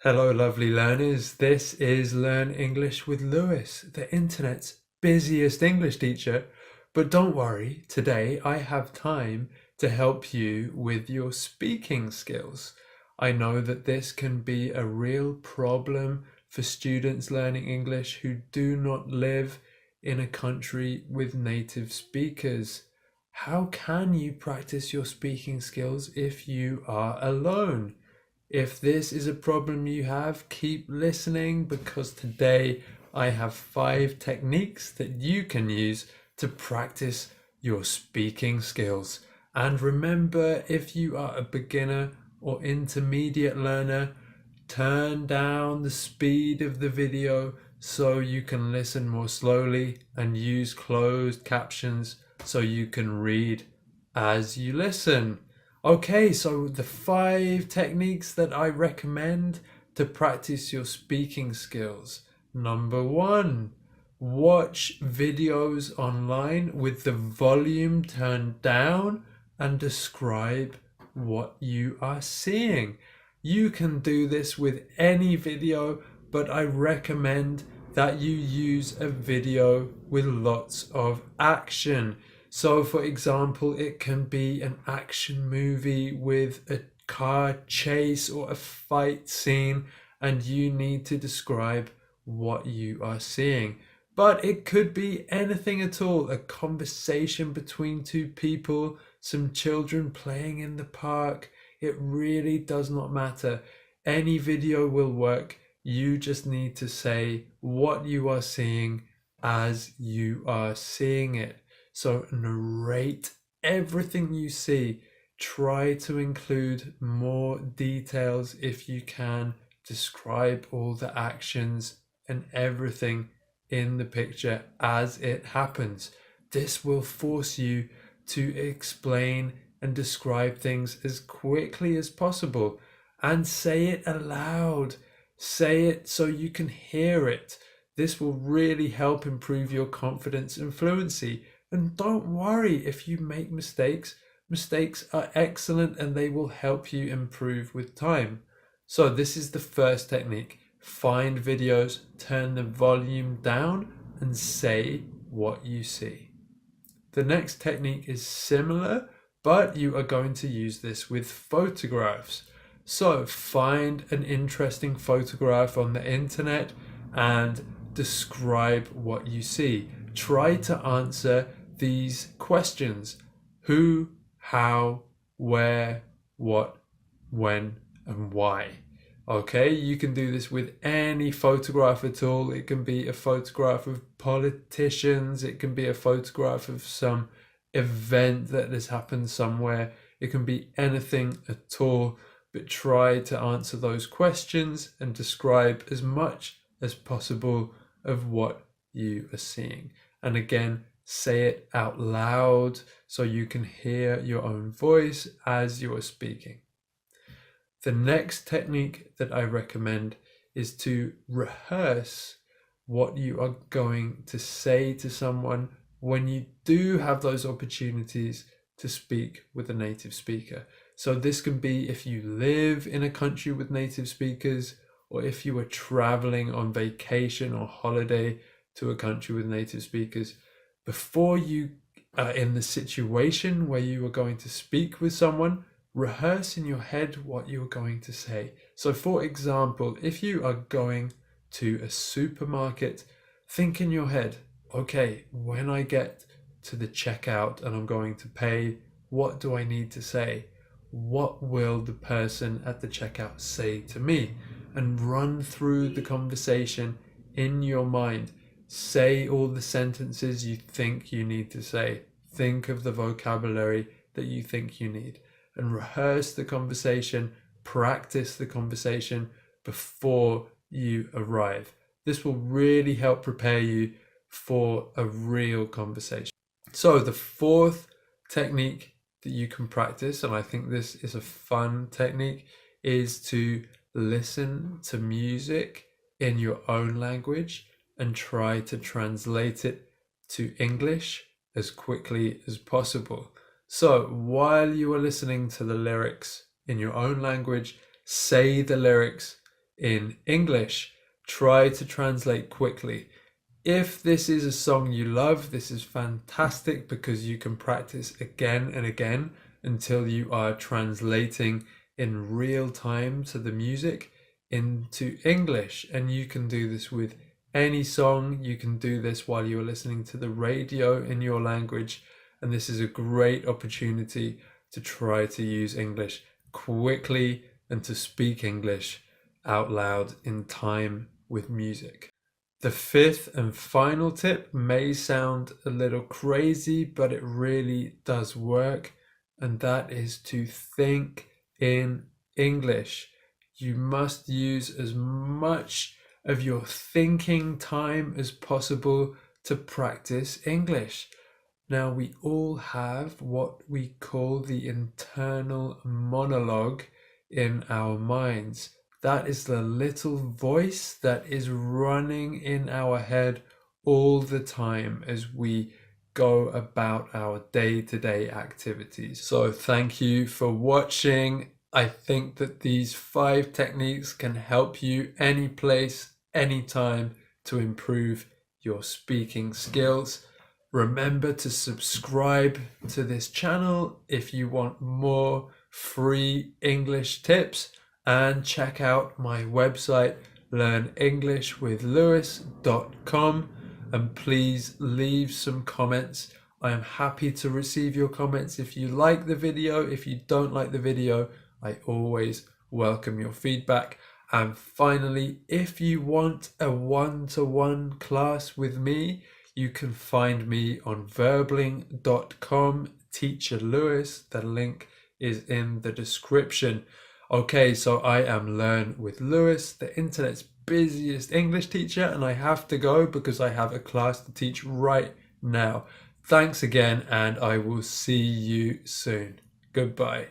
Hello, lovely learners. This is Learn English with Lewis, the internet's busiest English teacher. But don't worry, today I have time to help you with your speaking skills. I know that this can be a real problem for students learning English who do not live in a country with native speakers. How can you practice your speaking skills if you are alone? If this is a problem you have, keep listening because today I have 5 techniques that you can use to practice your speaking skills. And remember, if you are a beginner or intermediate learner, turn down the speed of the video so you can listen more slowly and use closed captions so you can read as you listen. Okay, so the 5 techniques that I recommend to practice your speaking skills. Number 1, watch videos online with the volume turned down and describe what you are seeing. You can do this with any video, but I recommend that you use a video with lots of action. So for example, it can be an action movie with a car chase or a fight scene, and you need to describe what you are seeing. But it could be anything at all, a conversation between 2 people, some children playing in the park. It really does not matter. Any video will work. You just need to say what you are seeing as you are seeing it. So narrate everything you see. Try to include more details if you can. Describe all the actions and everything in the picture as it happens. This will force you to explain and describe things as quickly as possible and say it aloud. Say it so you can hear it. This will really help improve your confidence and fluency. And don't worry if you make mistakes. Mistakes are excellent and they will help you improve with time. So this is the first technique. Find videos, turn the volume down and say what you see. The next technique is similar, but you are going to use this with photographs. So find an interesting photograph on the internet and describe what you see. Try to answer these questions: who, how, where, what, when, and why. Okay, you can do this with any photograph at all. It can be a photograph of politicians, it can be a photograph of some event that has happened somewhere, it can be anything at all, but try to answer those questions and describe as much as possible of what you are seeing. And again, say it out loud so you can hear your own voice as you are speaking. The next technique that I recommend is to rehearse what you are going to say to someone when you do have those opportunities to speak with a native speaker. So this can be if you live in a country with native speakers, or if you are traveling on vacation or holiday to a country with native speakers. Before you are in the situation where you are going to speak with someone, rehearse in your head what you're going to say. So for example, if you are going to a supermarket, think in your head, okay, when I get to the checkout and I'm going to pay, what do I need to say? What will the person at the checkout say to me? And run through the conversation in your mind. Say all the sentences you think you need to say. Think of the vocabulary that you think you need. And rehearse the conversation, practice the conversation before you arrive. This will really help prepare you for a real conversation. So the 4th technique that you can practice, and I think this is a fun technique, is to listen to music in your own language and try to translate it to English as quickly as possible. So while you are listening to the lyrics in your own language, say the lyrics in English. Try to translate quickly. If this is a song you love, this is fantastic because you can practice again and again until you are translating in real time to the music into English. And you can do this with any song. You can do this while you're listening to the radio in your language. And this is a great opportunity to try to use English quickly and to speak English out loud in time with music. The fifth and final tip may sound a little crazy, but it really does work, and that is to think in English. You must use as much of your thinking time as possible to practice English. Now, we all have what we call the internal monologue in our minds. That is the little voice that is running in our head all the time as we go about our day-to-day activities. So thank you for watching. I think that these 5 techniques can help you any place, anytime to improve your speaking skills. Remember to subscribe to this channel if you want more free English tips. And check out my website, learnenglishwithlewis.com, and please leave some comments. I am happy to receive your comments. If you like the video, if you don't like the video, I always welcome your feedback. And finally, if you want a one-to-one class with me, you can find me on verbling.com, Teacher Lewis. The link is in the description. Okay, so I am Learn with Lewis, the internet's busiest English teacher, and I have to go because I have a class to teach right now. Thanks again, and I will see you soon. Goodbye.